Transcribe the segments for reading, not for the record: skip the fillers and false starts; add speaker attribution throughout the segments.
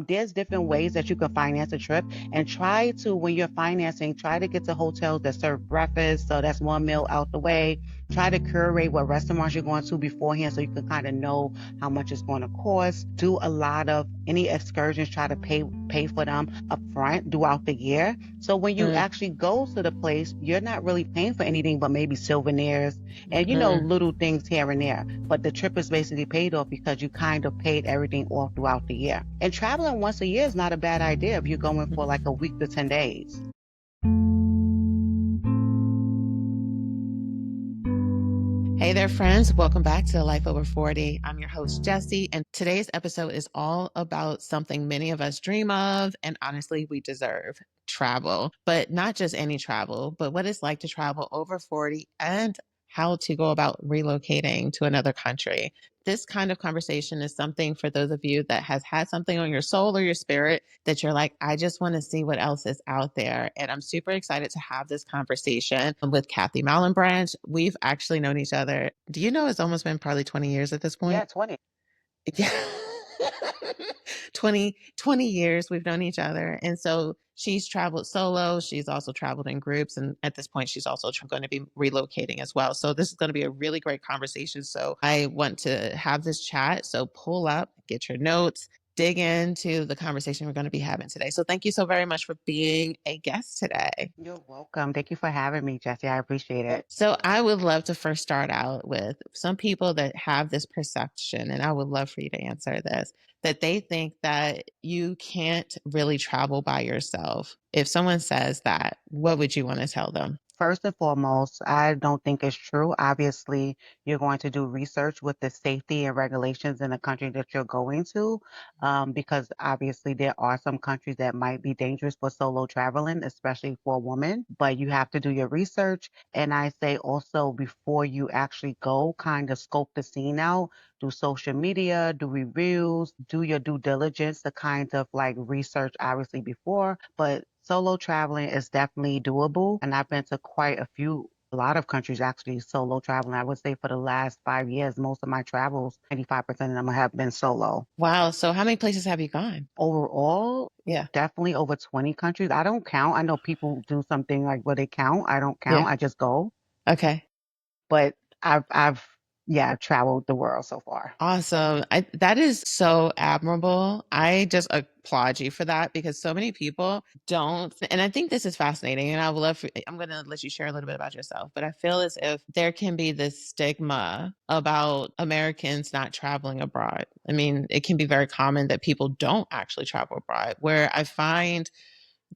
Speaker 1: There's different ways that you can finance a trip, and try to, when you're financing, try to get to hotels that serve breakfast. So that's one meal out the way. Try to curate what restaurants you're going to beforehand so you can kind of know how much it's going to cost. Do a lot of any excursions, try to pay for them up front throughout the year. So when you
Speaker 2: Mm,
Speaker 1: actually go to the place, you're not really paying for anything but maybe souvenirs and
Speaker 2: mm.
Speaker 1: little things here and there. But the trip is basically paid off because you kind of paid everything off throughout the year. And traveling once a year is not a bad idea if you're going for like a week to 10 days.
Speaker 2: Hey there, friends. Welcome back to Life Over 40. I'm your host, Jesse, and today's episode is all about something many of us dream of, and honestly, we deserve travel. But not just any travel, but what it's like to travel over 40 and how to go about relocating to another country. This kind of conversation is something for those of you that has had something on your soul or your spirit that you're like, I just want to see what else is out there. And I'm super excited to have this conversation with Cathy Mallebranche. We've actually known each other. Do you know it's almost been probably 20 years at this
Speaker 1: Yeah,
Speaker 2: point?
Speaker 1: 20.
Speaker 2: Yeah. 20 years we've known each other. And so she's traveled solo. She's also traveled in groups. And at this point, she's also going to be relocating as well. So this is going to be a really great conversation. So I want to have this chat. So pull up, get your notes, dig into the conversation we're going to be having today. So thank you so very much for being a guest today.
Speaker 1: You're welcome. Thank you for having me, Jesse. I appreciate it.
Speaker 2: So I would love to first start out with some people that have this perception, and I would love for you to answer this, that they think that you can't really travel by yourself. If someone says that, what would you want to tell them?
Speaker 1: First and foremost, I don't think it's true. Obviously, you're going to do research with the safety and regulations in the country that you're going to, because obviously there are some countries that might be dangerous for solo traveling, especially for a woman. But you have to do your research. And I say also before you actually go, kind of scope the scene out, do social media, do reviews, do your due diligence to kind of like research obviously before. But solo traveling is definitely doable. And I've been to a lot of countries actually solo traveling. I would say for the last 5 years, most of my travels, 95% of them have been solo.
Speaker 2: Wow. So how many places have you gone?
Speaker 1: Overall,
Speaker 2: Yeah.
Speaker 1: definitely over 20 countries. I don't count. I know people do something like where they count. I don't
Speaker 2: Yeah.
Speaker 1: count. I just go.
Speaker 2: Okay.
Speaker 1: But I've traveled the world so far.
Speaker 2: Awesome. That is so admirable. I just applaud you for that because so many people don't. And I think this is fascinating. And I would love for, I'm going to let you share a little bit about yourself, but I feel as if there can be this stigma about Americans not traveling abroad. I mean, it can be very common that people don't actually travel abroad, where I find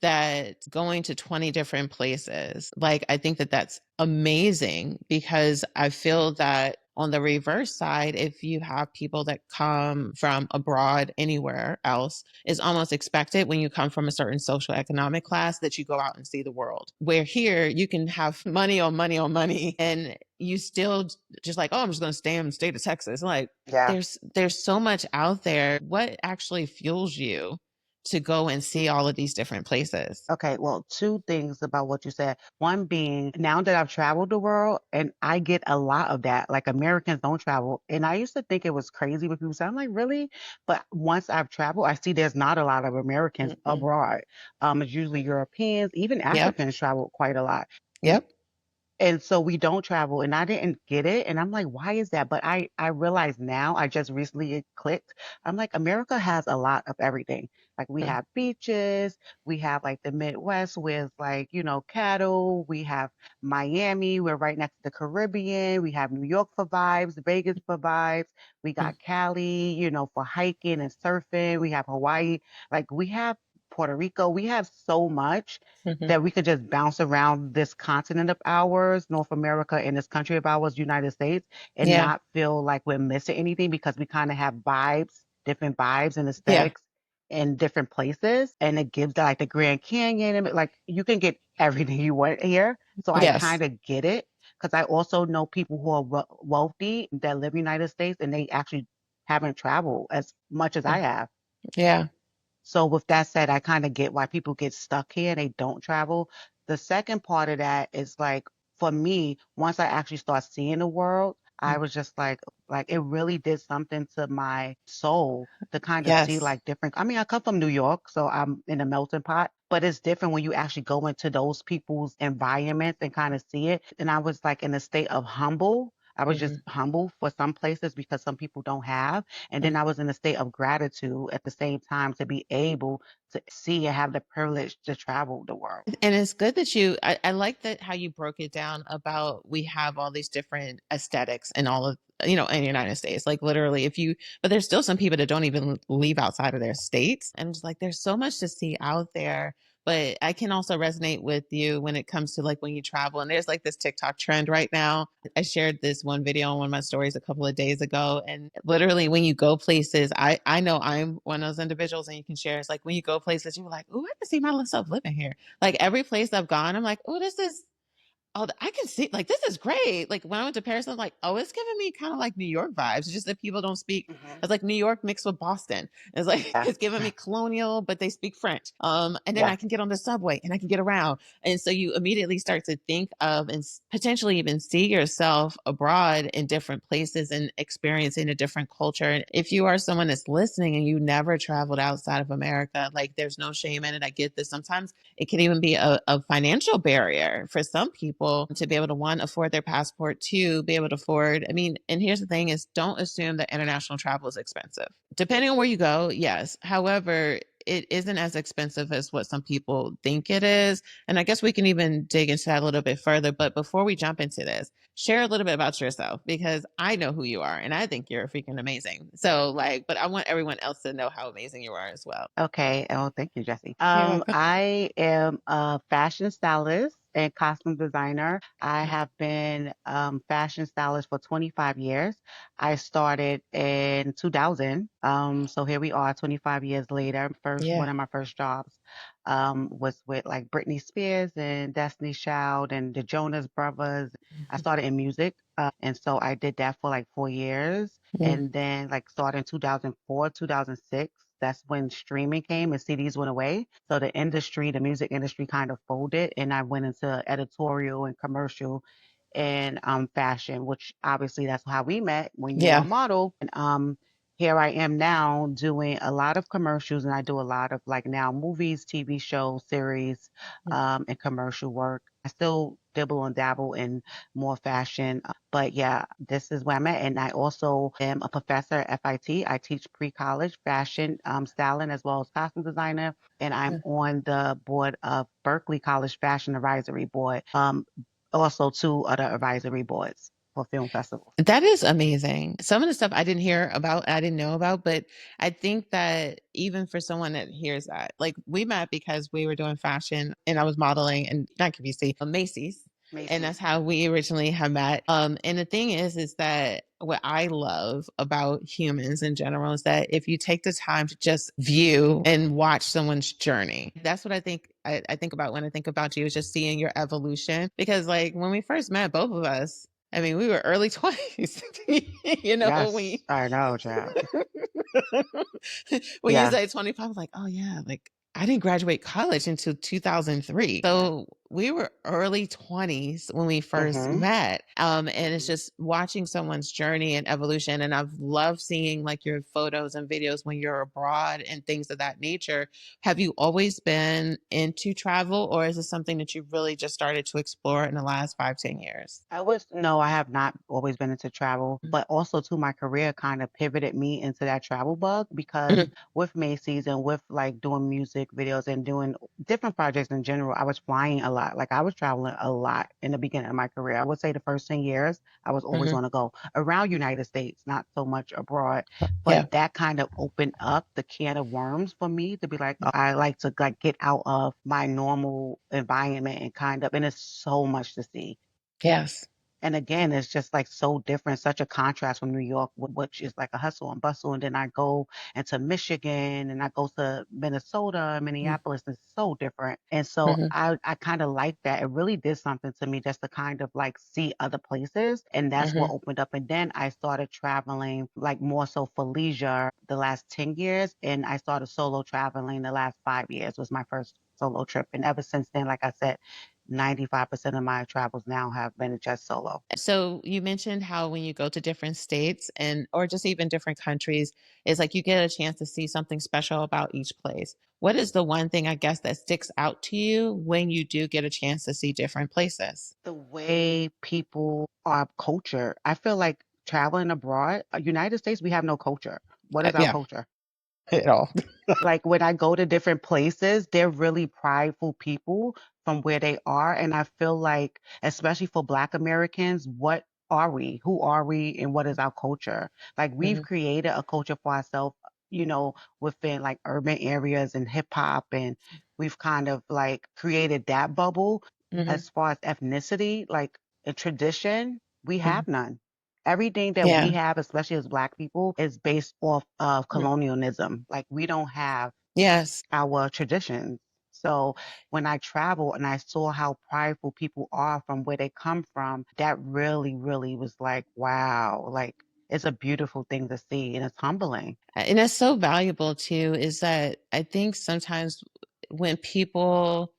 Speaker 2: that going to 20 different places, like, I think that that's amazing because I feel that on the reverse side, if you have people that come from abroad anywhere else, it's almost expected when you come from a certain social economic class that you go out and see the world. Where here you can have money on money on money and you still just like, oh, I'm just going to stay in the state of Texas. Like
Speaker 1: Yeah.
Speaker 2: there's so much out there. What actually fuels you to go and see all of these different places?
Speaker 1: Okay, well, two things about what you said. One being, now that I've traveled the world, and I get a lot of that, like Americans don't travel. And I used to think it was crazy when people say, I'm like, really? But once I've traveled, I see there's not a lot of Americans
Speaker 2: Mm-mm.
Speaker 1: abroad. It's usually Europeans, even
Speaker 2: Yep.
Speaker 1: Africans travel quite a lot.
Speaker 2: Yep.
Speaker 1: And so we don't travel, and I didn't get it. And I'm like, why is that? But I realize now, I just recently it clicked. I'm like, America has a lot of everything. Like we
Speaker 2: Mm.
Speaker 1: have beaches, we have like the Midwest with like, cattle, we have Miami, we're right next to the Caribbean, we have New York for vibes, Vegas for vibes, we
Speaker 2: Mm.
Speaker 1: got Cali, for hiking and surfing, we have Hawaii, like we have Puerto Rico, we have so much
Speaker 2: Mhm.
Speaker 1: that we could just bounce around this continent of ours, North America, and this country of ours, United States, and
Speaker 2: Yeah.
Speaker 1: not feel like we're missing anything because we kind of have vibes, different vibes and
Speaker 2: Yeah.
Speaker 1: aesthetics in different places. And it gives like the Grand Canyon, and like you can get everything you want here. So I
Speaker 2: Yes.
Speaker 1: kind of get it because I also know people who are wealthy that live in the United States and they actually haven't traveled as much as I
Speaker 2: Mm.
Speaker 1: have.
Speaker 2: Yeah.
Speaker 1: So with that said, I kind of get why people get stuck here and they don't travel. The second part of that is like for me, once I actually start seeing the world, I was just like it really did something to my soul to kind of see
Speaker 2: Yes.
Speaker 1: like different. I mean, I come from New York, so I'm in a melting pot, but it's different when you actually go into those people's environments and kind of see it. And I was like in a state of humble. I was just
Speaker 2: Mhm.
Speaker 1: humble for some places because some people don't have. And then
Speaker 2: Mm.
Speaker 1: I was in a state of gratitude at the same time to be able to see and have the privilege to travel the world.
Speaker 2: And it's good that I like that how you broke it down about we have all these different aesthetics and all of in the United States. Like literally if you but there's still some people that don't even leave outside of their states. And just like there's so much to see out there. But I can also resonate with you when it comes to like when you travel. And there's like this TikTok trend right now. I shared this one video on one of my stories a couple of days ago. And literally when you go places, I know I'm one of those individuals and you can share. It's like when you go places, you're like, oh, I can see myself living here. Like every place I've gone, I'm like, oh, this is oh, I can see like this is great. Like when I went to Paris, I'm like, oh, it's giving me kind of like New York vibes. It's just that people don't speak.
Speaker 1: Hmm.
Speaker 2: It's like New York mixed with Boston. It's like
Speaker 1: Yeah.
Speaker 2: it's giving me colonial, but they speak French. And then I
Speaker 1: Yes.
Speaker 2: can get on the subway and I can get around. And so you immediately start to think of and potentially even see yourself abroad in different places and experiencing a different culture. And if you are someone that's listening and you never traveled outside of America, like there's no shame in it. I get this. Sometimes it can even be a financial barrier for some people to be able to one afford their passport, two be able to afford. I mean, and here's the thing: is don't assume that international travel is expensive. Depending on where you go, yes. However, it isn't as expensive as what some people think it is. And I guess we can even dig into that a little bit further. But before we jump into this, share a little bit about yourself because I know who you are and I think you're freaking amazing. So, like, but I want everyone else to know how amazing you are as well.
Speaker 1: Okay. Oh, thank you, Jesse.
Speaker 2: You're welcome.
Speaker 1: I am a fashion stylist and costume designer. I have been fashion stylist for 25 years. I started in 2000. So here we are, 25 years later. First,
Speaker 2: Yeah.
Speaker 1: one of my first jobs was with like Britney Spears and Destiny's Child and the Jonas Brothers. I started in music. And so I did that for like 4 years.
Speaker 2: Mm,
Speaker 1: And then like started in 2004, 2006. That's when streaming came and CDs went away. So the industry, the music industry kind of folded and I went into editorial and commercial and fashion, which obviously that's how we met when you were a
Speaker 2: yeah.
Speaker 1: model. And here I am now doing a lot of commercials and I do a lot of like now movies, TV shows, series,
Speaker 2: Mm,
Speaker 1: and commercial work. I still dibble and dabble in more fashion. But yeah, this is where I'm at. And I also am a professor at FIT. I teach pre-college fashion styling as well as costume designer. And I'm
Speaker 2: mm.
Speaker 1: on the board of Berkeley College Fashion Advisory Board. Also two other advisory boards for film festivals.
Speaker 2: That is amazing. Some of the stuff I didn't hear about, I didn't know about, but I think that even for someone that hears that, like we met because we were doing fashion and I was modeling and not QVC, Macy's. And that's
Speaker 1: Macy's.
Speaker 2: how we originally have met. And the thing is that what I love about humans in general is that if you take the time to just view and watch someone's journey, that's what I think about when I think about you is just seeing your evolution. Because like when we first met, both of us, I mean, we were early 20s. When
Speaker 1: Yes, I know, child.
Speaker 2: when you
Speaker 1: Yeah.
Speaker 2: say 25, I was like, oh yeah, like I didn't graduate college until 2003.
Speaker 1: Yeah.
Speaker 2: So we were early 20s when we first
Speaker 1: Mm-hmm.
Speaker 2: met. And it's
Speaker 1: Hmm.
Speaker 2: just watching someone's journey and evolution. And I've loved seeing like your photos and videos when you're abroad and things of that nature. Have you always been into travel or is this something that you really just started to explore in the last 5, 10 years?
Speaker 1: No, I have not always been into travel, but also too, my career kind of pivoted me into that travel bug because
Speaker 2: Mhm.
Speaker 1: with Macy's and with like doing music videos and doing different projects in general, I was flying a lot. Like I was traveling a lot in the beginning of my career. I would say the first 10 years, I was always
Speaker 2: Mhm.
Speaker 1: going to go around United States, not so much abroad.
Speaker 2: Yeah.
Speaker 1: But that kind of opened up the can of worms for me to be like, oh, I like to like get out of my normal environment and kind of, and it's so much to see.
Speaker 2: Yes.
Speaker 1: And again, it's just like so different, such a contrast from New York, which is like a hustle and bustle. And then I go into Michigan and I go to Minnesota,
Speaker 2: Mm,
Speaker 1: Minneapolis. It's so different. And so
Speaker 2: mhm,
Speaker 1: I kind of like that. It really did something to me just to kind of like see other places. And that's what
Speaker 2: mhm,
Speaker 1: opened up. And then I started traveling like more so for leisure the last 10 years. And I started solo traveling the last 5 years was my first solo trip. And ever since then, like I said, 95% of my travels now have been just solo.
Speaker 2: So you mentioned how when you go to different states and or just even different countries, it's like you get a chance to see something special about each place. What is the one thing I guess that sticks out to you when you do get a chance to see different places?
Speaker 1: The way people are culture. I feel like traveling abroad, United States, we have no culture. What is our
Speaker 2: Yeah,
Speaker 1: culture?
Speaker 2: at all.
Speaker 1: Like when I go to different places, they're really prideful people from where they are. And I feel like, especially for Black Americans, what are we? Who are we? And what is our culture? Like we've
Speaker 2: Mhm,
Speaker 1: created a culture for ourselves, within like urban areas and hip hop. And we've kind of like created that bubble.
Speaker 2: mhm,
Speaker 1: As far as ethnicity, like a tradition, we
Speaker 2: mhm.
Speaker 1: have none. Everything that we
Speaker 2: Yeah.
Speaker 1: have, especially as Black people, is based off of
Speaker 2: Mm.
Speaker 1: colonialism. Like we don't have
Speaker 2: Yes.
Speaker 1: our traditions. So when I travel and I saw how prideful people are from where they come from, that really, really was like, wow, like it's a beautiful thing to see and it's humbling.
Speaker 2: And that's so valuable too, is that I think sometimes when people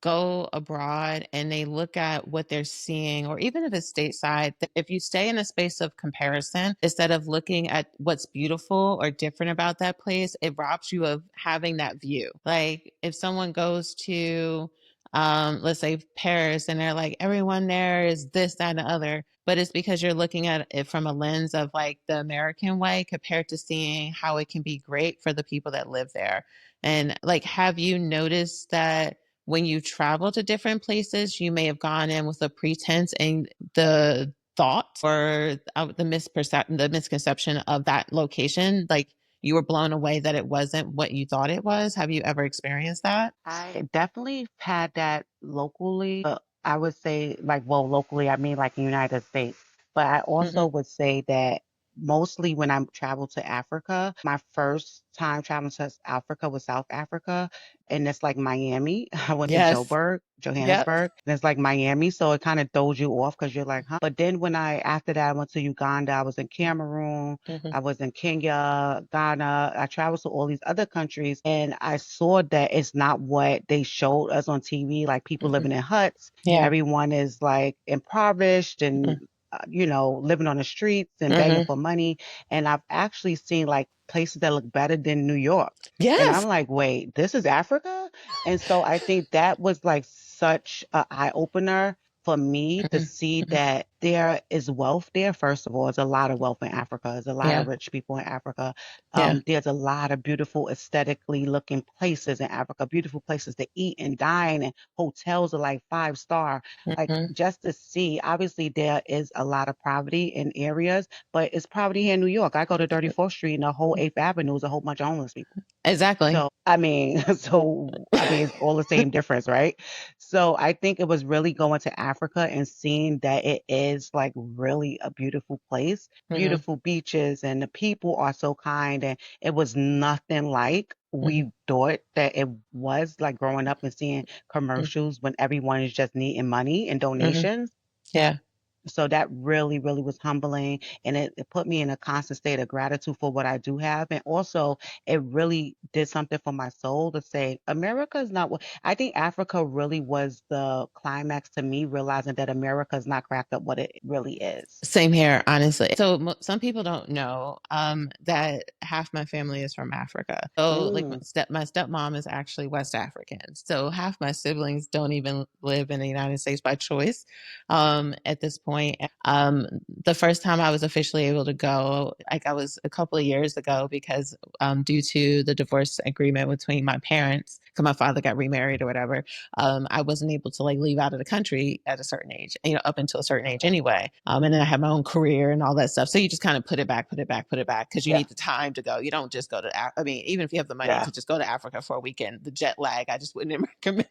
Speaker 2: go abroad and they look at what they're seeing, or even if it's stateside, if you stay in a space of comparison, instead of looking at what's beautiful or different about that place, it robs you of having that view. Like if someone goes to, let's say Paris, and they're like, everyone there is this, that, and the other. But it's because you're looking at it from a lens of like the American way compared to seeing how it can be great for the people that live there. And like, have you noticed that when you travel to different places, you may have gone in with a pretense and the thought or the misconception of that location, like you were blown away that it wasn't what you thought it was. Have you ever experienced that?
Speaker 1: I definitely had that locally, but I would say like, well, locally, I mean like in the United States. But I also
Speaker 2: Hmm.
Speaker 1: would say that mostly when I traveled to Africa, my first time traveling to Africa was South Africa, and it's like Miami. I went to
Speaker 2: Yes. Yep.
Speaker 1: Johannesburg, and it's like Miami, so it kind of throws you off because you're like, huh? But then after that, I went to Uganda, I was in Cameroon,
Speaker 2: Hmm.
Speaker 1: I was in Kenya, Ghana. I traveled to all these other countries and I saw that it's not what they showed us on TV, like people
Speaker 2: Hmm.
Speaker 1: living in huts.
Speaker 2: Yeah.
Speaker 1: Everyone is like impoverished and, living on the streets and begging
Speaker 2: Hmm.
Speaker 1: for money. And I've actually seen like places that look better than New York. And I'm
Speaker 2: Yes.
Speaker 1: like, wait, this is Africa? And so I think that was like such an eye opener for me to
Speaker 2: Hmm.
Speaker 1: see
Speaker 2: Hmm.
Speaker 1: that there is wealth there. First of all, there's a lot of wealth in Africa. There's a lot
Speaker 2: Yeah.
Speaker 1: of rich people in Africa.
Speaker 2: Yeah.
Speaker 1: There's a lot of beautiful, aesthetically looking places in Africa, beautiful places to eat and dine, and hotels are like 5 star. Like
Speaker 2: Hmm.
Speaker 1: just to see, obviously there is a lot of poverty in areas, but it's poverty here in New York. I go to 34th Street and the whole 8th Avenue is a whole bunch of homeless people.
Speaker 2: Exactly.
Speaker 1: So, it's all the same difference, right? So I think it was really going to Africa and seeing that it is like really a beautiful place,
Speaker 2: Hmm.
Speaker 1: beautiful beaches, and the people are so kind. And it was nothing like
Speaker 2: Hmm.
Speaker 1: we thought that it was like growing up and seeing commercials when everyone is just needing money and
Speaker 2: Hmm.
Speaker 1: donations.
Speaker 2: Yeah.
Speaker 1: So that really, really was humbling. And it put me in a constant state of gratitude for what I do have. And also, it really did something for my soul to say, America is not what I think Africa really was the climax to me, realizing that America is not cracked up what it really is.
Speaker 2: Same here, honestly. So some people don't know that half my family is from Africa. So like
Speaker 1: Mm,
Speaker 2: my stepmom is actually West African. So half my siblings don't even live in the United States by choice at this point. The first time I was officially able to go, like I was a couple of years ago, because due to the divorce agreement between my parents, because my father got remarried or whatever, I wasn't able to like leave out of the country at a certain age, up until a certain age
Speaker 1: okay.
Speaker 2: anyway. And then I had my own career and all that stuff. So you just kind of put it back, put it back, put it back, because you
Speaker 1: Yeah.
Speaker 2: need the time to go. You don't just go to, I mean, even if you have the money
Speaker 1: Yeah.
Speaker 2: to just go to Africa for a weekend, the jet lag, I just wouldn't recommend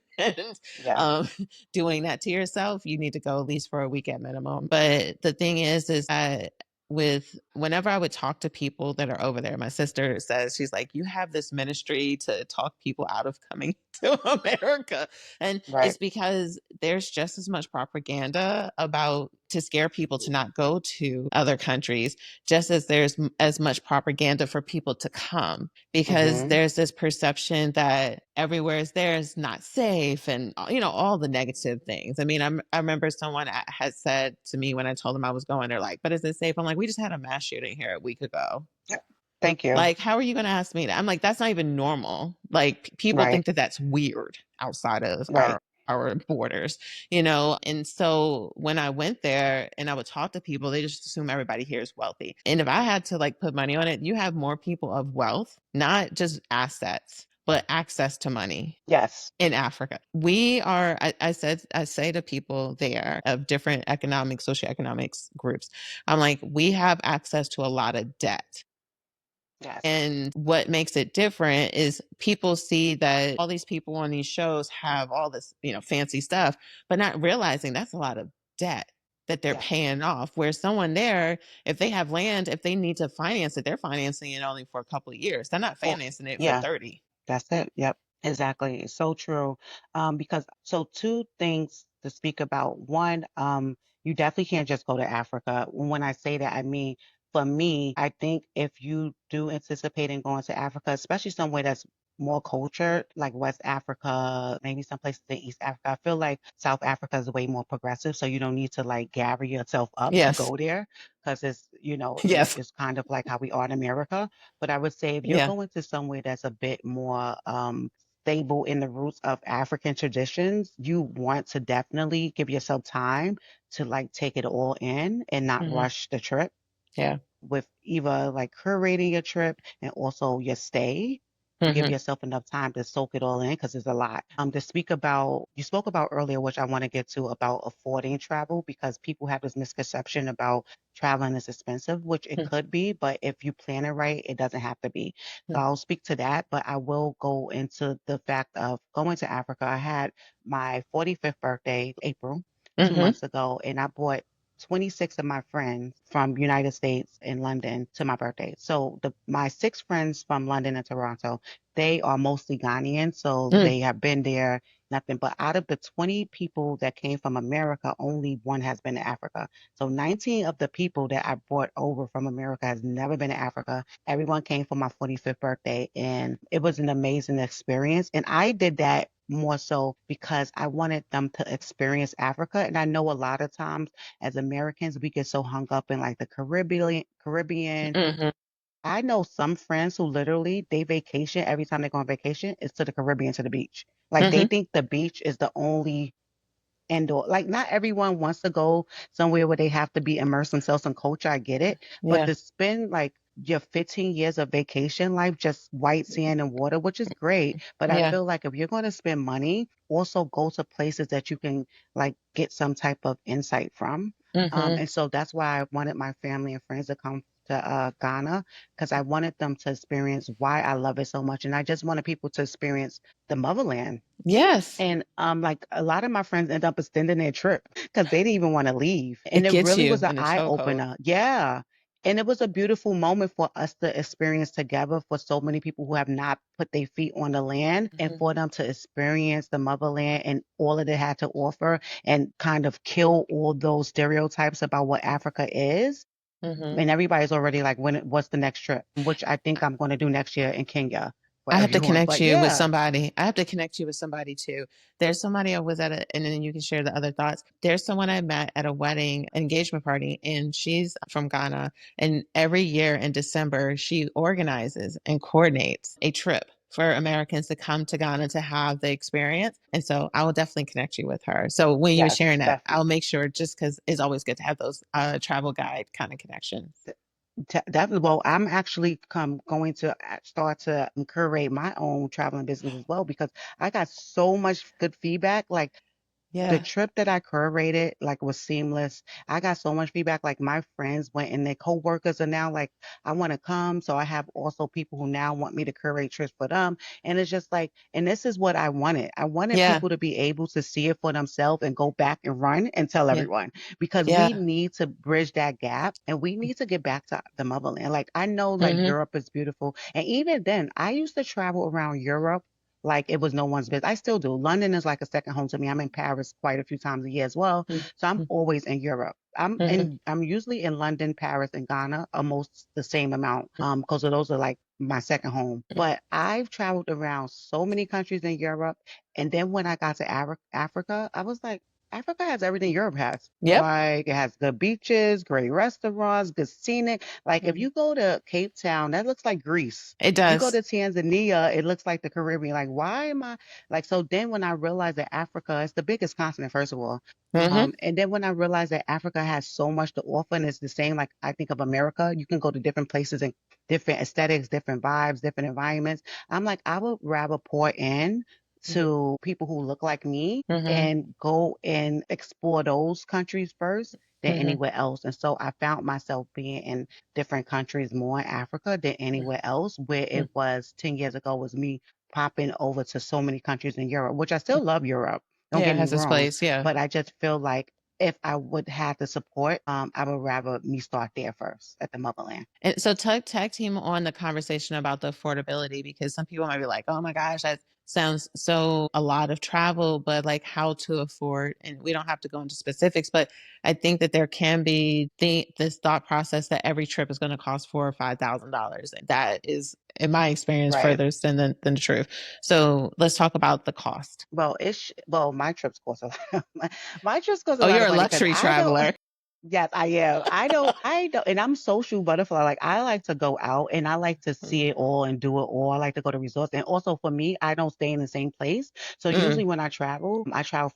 Speaker 1: Yeah.
Speaker 2: um, doing that to yourself. You need to go at least for a weekend minimum. But the thing is that with whenever I would talk to people that are over there, my sister says, she's like, you have this ministry to talk people out of coming to America. And
Speaker 1: Right.
Speaker 2: it's because there's just as much propaganda about to scare people to not go to other countries, just as there's as much propaganda for people to come, because
Speaker 1: Hmm.
Speaker 2: there's this perception that everywhere is there is not safe, and all the negative things. I mean, I remember someone had said to me when I told them I was going, they're like, but is it safe? I'm like, we just had a mass shooting here a week ago.
Speaker 1: Yep. Thank you.
Speaker 2: Like, how are you going to ask me that? I'm like, that's not even normal. Like, people
Speaker 1: Right.
Speaker 2: think that that's weird outside of
Speaker 1: Right.
Speaker 2: our borders, you know? And so when I went there and I would talk to people, they just assume everybody here is wealthy. And if I had to like put money on it, you have more people of wealth, not just assets, but access to money
Speaker 1: Yes.
Speaker 2: in Africa. We are, I say to people there of different economic, socioeconomics groups, I'm like, we have access to a lot of debt.
Speaker 1: Yes.
Speaker 2: And what makes it different is people see that all these people on these shows have all this, fancy stuff, but not realizing that's a lot of debt that they're
Speaker 1: Yes.
Speaker 2: paying off. Where someone there, if they have land, if they need to finance it, they're financing it only for a couple of years. They're not
Speaker 1: Or
Speaker 2: financing it for
Speaker 1: yeah.
Speaker 2: 30.
Speaker 1: That's it. Yep. Exactly. It's so true. Because so two things to speak about. One, you definitely can't just go to Africa. When I say that, I mean, for me, I think if you do anticipate in going to Africa, especially somewhere that's more cultured, like West Africa, maybe some places in East Africa, I feel like South Africa is way more progressive. So you don't need to like gather yourself up to
Speaker 2: Yes.
Speaker 1: go there because it's,
Speaker 2: Yes.
Speaker 1: it's kind of like how we are in America. But I would say if you're
Speaker 2: Yeah.
Speaker 1: going to somewhere that's a bit more stable in the roots of African traditions, you want to definitely give yourself time to like take it all in and not
Speaker 2: Hmm.
Speaker 1: rush the trip
Speaker 2: Yeah.
Speaker 1: with either like curating your trip and also your stay to give
Speaker 2: Hmm.
Speaker 1: yourself enough time to soak it all in because it's a lot. To speak about, you spoke about earlier, which I want to get to about affording travel because people have this misconception about traveling is expensive, which it could be, but if you plan it right, it doesn't have to be. So I'll speak to that, but I will go into the fact of going to Africa. I had my 45th birthday, April, two
Speaker 2: Hmm.
Speaker 1: months ago, and I bought 26 of my friends from United States and London to my birthday. So my six friends from London and Toronto, they are mostly Ghanaian, so
Speaker 2: Mm.
Speaker 1: they have been there, nothing. But out of the 20 people that came from America, only one has been to Africa. So 19 of the people that I brought over from America has never been to Africa. Everyone came for my 45th birthday, and it was an amazing experience. And I did that more so because I wanted them to experience Africa. And I know a lot of times as Americans, we get so hung up in like the Caribbean.
Speaker 2: Hmm.
Speaker 1: I know some friends who literally they vacation every time they go on vacation is to the Caribbean to the beach. Like they
Speaker 2: Hmm.
Speaker 1: think the beach is the only indoor. Like not everyone wants to go somewhere where they have to be immersed themselves in culture. I get it, but
Speaker 2: Yeah.
Speaker 1: to spend like your 15 years of vacation life just white sand and water, which is great. But I
Speaker 2: Yeah.
Speaker 1: feel like if you're going to spend money, also go to places that you can like get some type of insight from.
Speaker 2: Hmm.
Speaker 1: And so that's why I wanted my family and friends to come to Ghana because I wanted them to experience why I love it so much, and I just wanted people to experience the motherland.
Speaker 2: Yes.
Speaker 1: And like a lot of my friends end up extending their trip because they didn't even want to leave. And
Speaker 2: It
Speaker 1: it
Speaker 2: gets
Speaker 1: really was
Speaker 2: you
Speaker 1: an
Speaker 2: in a
Speaker 1: eye
Speaker 2: chokehold.
Speaker 1: opener. Yeah. And it was a beautiful moment for us to experience together for so many people who have not put their feet on the land and
Speaker 2: Hmm.
Speaker 1: for them to experience the motherland and all that it had to offer and kind of kill all those stereotypes about what Africa is.
Speaker 2: Hmm.
Speaker 1: And everybody's already like, what's the next trip? Which I think I'm going to do next year in Kenya for
Speaker 2: I have to
Speaker 1: everyone.
Speaker 2: connect
Speaker 1: But
Speaker 2: you with
Speaker 1: yeah,
Speaker 2: somebody. I have to connect you with somebody too. There's somebody I was at and then you can share the other thoughts. There's someone I met at a wedding engagement party, and she's from Ghana. And every year in December, she organizes and coordinates a trip for Americans to come to Ghana to have the experience. And so I will definitely connect you with her. So when you were
Speaker 1: yes,
Speaker 2: sharing that, I'll
Speaker 1: definitely.
Speaker 2: make sure, just because it's always good to have those travel guide kind of connections.
Speaker 1: Definitely. Well, I'm actually going to start to curate my own traveling business as well because I got so much good feedback. Like the
Speaker 2: Yeah.
Speaker 1: trip that I curated like was seamless. I got so much feedback. Like my friends went and their coworkers are now like, I want to come. So I have also people who now want me to curate trips for them. And it's just like, and this is what I wanted. I wanted
Speaker 2: Yeah.
Speaker 1: people to be able to see it for themselves and go back and run and tell
Speaker 2: Yeah.
Speaker 1: everyone because we
Speaker 2: Yeah.
Speaker 1: need to bridge that gap and we need to get back to the motherland. Like I know like
Speaker 2: Hmm.
Speaker 1: Europe is beautiful. And even then I used to travel around Europe like it was no one's business. I still do. London is like a second home to me. I'm in Paris quite a few times a year as well. So I'm always in Europe. I'm usually in London, Paris, and Ghana almost the same amount. Because those are like my second home. But I've traveled around so many countries in Europe. And then when I got to Africa, I was like, Africa has everything Europe has.
Speaker 2: Yep.
Speaker 1: Like it has good beaches, great restaurants, good scenic. Like if you go to Cape Town, that looks like Greece.
Speaker 2: It
Speaker 1: You go
Speaker 2: does.
Speaker 1: to Tanzania, it looks like the Caribbean. Like, why am I like so then when I realized that Africa is the biggest continent, first of all.
Speaker 2: Hmm.
Speaker 1: And then when I realized that Africa has so much to offer and it's the same, like I think of America, you can go to different places and different aesthetics, different vibes, different environments. I'm like, I would rather pour in to people who look like me
Speaker 2: Hmm.
Speaker 1: and go and explore those countries first than
Speaker 2: Hmm.
Speaker 1: anywhere else. And so I found myself being in different countries more in Africa than anywhere else, where it was 10 years ago was me popping over to so many countries in Europe, which I still love Europe. Don't
Speaker 2: Yeah,
Speaker 1: get
Speaker 2: it
Speaker 1: me
Speaker 2: has its
Speaker 1: wrong,
Speaker 2: place. Yeah.
Speaker 1: but I just feel like if I would have the support, I would rather me start there first at the motherland.
Speaker 2: And so tag team on the conversation about the affordability because some people might be like, "Oh my gosh, that sounds so a lot of travel," but like how to afford, and we don't have to go into specifics, but I think that there can be this thought process that every trip is going to cost $4 or $5,000. That is, in my experience,
Speaker 1: Right.
Speaker 2: furthest than the truth. So let's talk about the cost.
Speaker 1: Well, my trips cost a lot. My trips cost a
Speaker 2: Oh,
Speaker 1: lot
Speaker 2: you're
Speaker 1: of
Speaker 2: a
Speaker 1: money because
Speaker 2: luxury
Speaker 1: I don't.
Speaker 2: traveler.
Speaker 1: Yes, I am. I don't, and I'm social butterfly. Like I like to go out and I like to see it all and do it all. I like to go to resorts. And also for me, I don't stay in the same place. So
Speaker 2: Mm,
Speaker 1: usually when I travel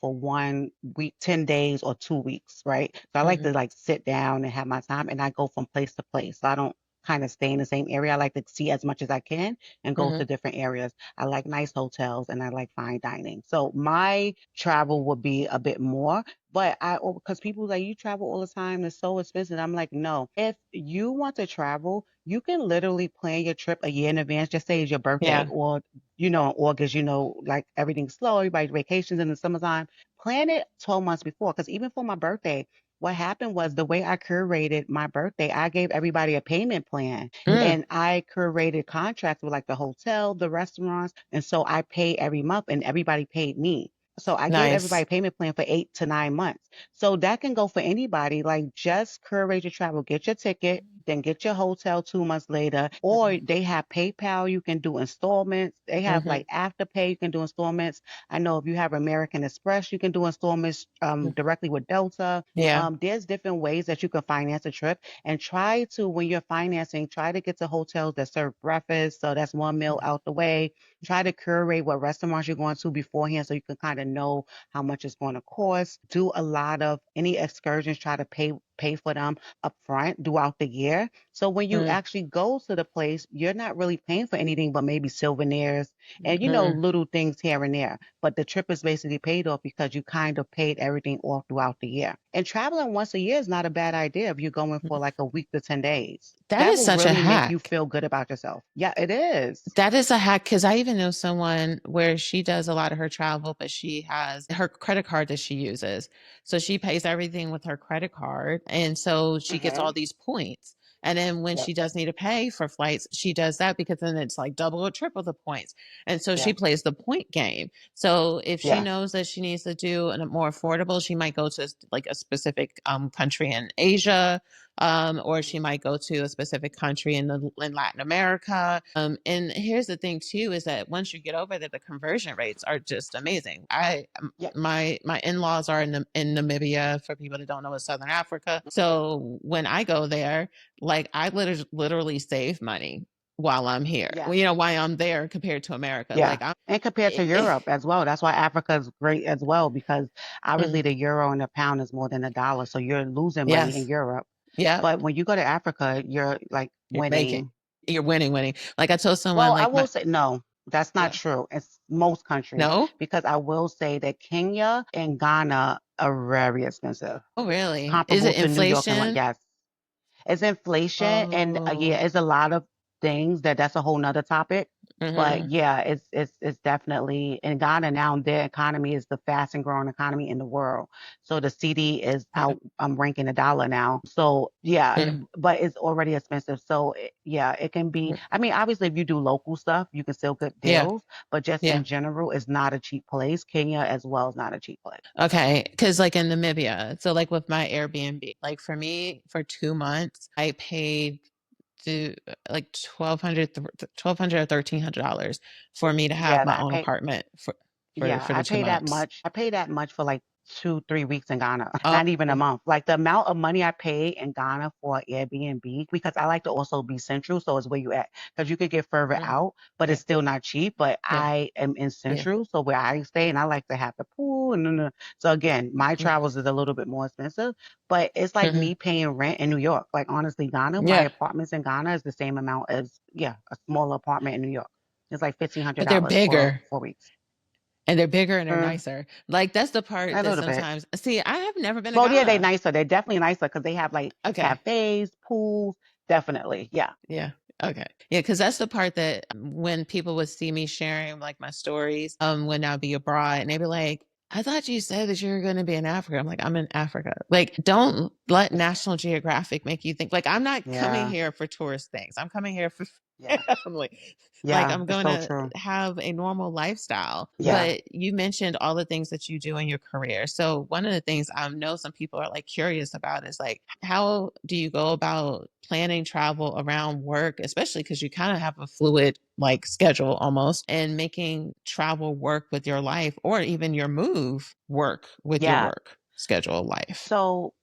Speaker 1: for 1 week, 10 days or 2 weeks, right? So I like
Speaker 2: mhm,
Speaker 1: to like sit down and have my time and I go from place to place. So I don't kind of stay in the same area. I like to see as much as I can and go to
Speaker 2: mhm.
Speaker 1: different areas. I like nice hotels and I like fine dining. So my travel would be a bit more. But because people like you travel all the time, it's so expensive. I'm like, no. If you want to travel, you can literally plan your trip a year in advance. Just say it's your birthday,
Speaker 2: Yeah.
Speaker 1: or in August, like everything's slow, everybody's vacations in the summertime. Plan it 12 months before. Because even for my birthday, what happened was the way I curated my birthday, I gave everybody a payment plan,
Speaker 2: Mm,
Speaker 1: and I curated contracts with like the hotel, the restaurants, and so I pay every month, and everybody paid me. So I gave everybody
Speaker 2: nice.
Speaker 1: a payment plan for 8 to 9 months. So that can go for anybody. Like just curate your travel, get your ticket, then get your hotel 2 months later. Or they have PayPal, you can do installments. They have
Speaker 2: Mhm,
Speaker 1: like Afterpay, you can do installments. I know if you have American Express, you can do installments
Speaker 2: mhm.
Speaker 1: directly with Delta.
Speaker 2: Yeah.
Speaker 1: There's different ways that you can finance a trip and try to, when you're financing, try to get to hotels that serve breakfast. So that's one meal
Speaker 2: Mhm,
Speaker 1: out the way. Try to curate what restaurants you're going to beforehand so you can kind of know how much it's going to cost. Do a lot of any excursions, try to pay for them up front throughout the year. So when you
Speaker 2: mm,
Speaker 1: actually go to the place, you're not really paying for anything but maybe souvenirs and
Speaker 2: mm.
Speaker 1: little things here and there. But the trip is basically paid off because you kind of paid everything off throughout the year. And traveling once a year is not a bad idea if you're going for like a week to 10 days.
Speaker 2: That
Speaker 1: That
Speaker 2: is
Speaker 1: will
Speaker 2: such a
Speaker 1: really make you
Speaker 2: hack.
Speaker 1: feel good about yourself. Yeah, it is.
Speaker 2: That is a hack because I even know someone where she does a lot of her travel, but she has her credit card that she uses. So she pays everything with her credit card. And so she gets all
Speaker 1: Hmm.
Speaker 2: these points. And then when
Speaker 1: Yep.
Speaker 2: she does need to pay for flights, she does that because then it's like double or triple the points. And so she
Speaker 1: Yeah.
Speaker 2: plays the point game. So if she
Speaker 1: Yeah.
Speaker 2: knows that she needs to do a more affordable, she might go to like a specific country in Asia, or she might go to a specific country in Latin America. And here's the thing too is that once you get over there, the conversion rates are just amazing.
Speaker 1: Yep.
Speaker 2: My in-laws are in Namibia. For people that don't know, it's Southern Africa. So when I go there, like I literally save money while I'm here.
Speaker 1: Yeah.
Speaker 2: Well, while I'm there compared to America.
Speaker 1: Yeah.
Speaker 2: Like I'm.
Speaker 1: And compared to Europe as well. That's why Africa is great as well because obviously
Speaker 2: Mhm.
Speaker 1: the euro and the pound is more than a dollar. So you're losing money in
Speaker 2: Yes.
Speaker 1: Europe.
Speaker 2: Yep.
Speaker 1: But when you go to Africa, you're like
Speaker 2: You're making.
Speaker 1: winning.
Speaker 2: You're winning. Like I told someone,
Speaker 1: Well, I
Speaker 2: like
Speaker 1: will
Speaker 2: my
Speaker 1: say no, that's not
Speaker 2: what?
Speaker 1: true. It's most countries
Speaker 2: No.
Speaker 1: because I will say that Kenya and Ghana are very expensive,
Speaker 2: Oh, really? Is
Speaker 1: comparable
Speaker 2: it
Speaker 1: to New York and London.
Speaker 2: inflation?
Speaker 1: Yes, it's inflation and
Speaker 2: Oh.
Speaker 1: yeah, it's a lot of things that's a whole nother topic. But
Speaker 2: Mhm.
Speaker 1: yeah, it's definitely in Ghana now. Their economy is the fastest growing economy in the world. So the CD is
Speaker 2: Yeah.
Speaker 1: out. Ranking the dollar now. So yeah,
Speaker 2: Mm,
Speaker 1: but it's already expensive. So yeah, it can be.
Speaker 2: mm.
Speaker 1: I mean, obviously, if you do local stuff, you can still get
Speaker 2: Yeah.
Speaker 1: deals. But just
Speaker 2: Yeah.
Speaker 1: in general, it's not a cheap place. Kenya as well is not a cheap place.
Speaker 2: Okay, because like in Namibia, so like with my Airbnb, like for me, for 2 months, I paid to like 1,200 or $1,300 for me to have
Speaker 1: Yeah,
Speaker 2: my
Speaker 1: I
Speaker 2: own
Speaker 1: pay.
Speaker 2: apartment for
Speaker 1: Yeah,
Speaker 2: for the
Speaker 1: I
Speaker 2: 2
Speaker 1: pay that
Speaker 2: months.
Speaker 1: much. I pay that much for like 2, 3 weeks in Ghana,
Speaker 2: Oh,
Speaker 1: not even a month. Like the amount of money I pay in Ghana for Airbnb, because I like to also be central, so it's where you at. Because you could get further
Speaker 2: mm,
Speaker 1: out, but
Speaker 2: yeah,
Speaker 1: it's still not cheap. But
Speaker 2: yeah,
Speaker 1: I am in
Speaker 2: yeah.
Speaker 1: central, so where I stay, and I like to have the pool so again, my
Speaker 2: Mhm,
Speaker 1: travels is a little bit more expensive, but it's like
Speaker 2: mhm.
Speaker 1: me paying rent in New York. Like honestly, Ghana, my
Speaker 2: Yeah,
Speaker 1: apartments in Ghana is the same amount as yeah, a smaller apartment in New York. It's like fifteen hundred
Speaker 2: but they're
Speaker 1: dollars for
Speaker 2: bigger.
Speaker 1: 4 weeks.
Speaker 2: And they're bigger and they're
Speaker 1: Mm,
Speaker 2: nicer. Like, that's the part
Speaker 1: a
Speaker 2: that
Speaker 1: little bit.
Speaker 2: sometimes see, I have never been to
Speaker 1: Well, yeah, they
Speaker 2: Ghana.
Speaker 1: nicer. They're definitely nicer because they have like
Speaker 2: Okay.
Speaker 1: cafes, pools. Definitely. Yeah.
Speaker 2: Yeah. Okay. Yeah, because that's the part that when people would see me sharing like my stories, when I'll be abroad and they'd be like, I thought you said that you were going to be in Africa. I'm like, I'm in Africa. Like, don't let National Geographic make you think like I'm not coming
Speaker 1: Yeah.
Speaker 2: here for tourist things. I'm coming here for
Speaker 1: Yeah.
Speaker 2: family. Like
Speaker 1: Yeah.
Speaker 2: I'm
Speaker 1: It's
Speaker 2: going
Speaker 1: so
Speaker 2: to
Speaker 1: true.
Speaker 2: have a normal lifestyle.
Speaker 1: Yeah.
Speaker 2: But you mentioned all the things that you do in your career. So one of the things I know some people are like curious about is like, how do you go about planning travel around work, especially because you kind of have a fluid like schedule almost, and making travel work with your life or even your move work with your
Speaker 1: Yeah.
Speaker 2: work schedule life?
Speaker 1: So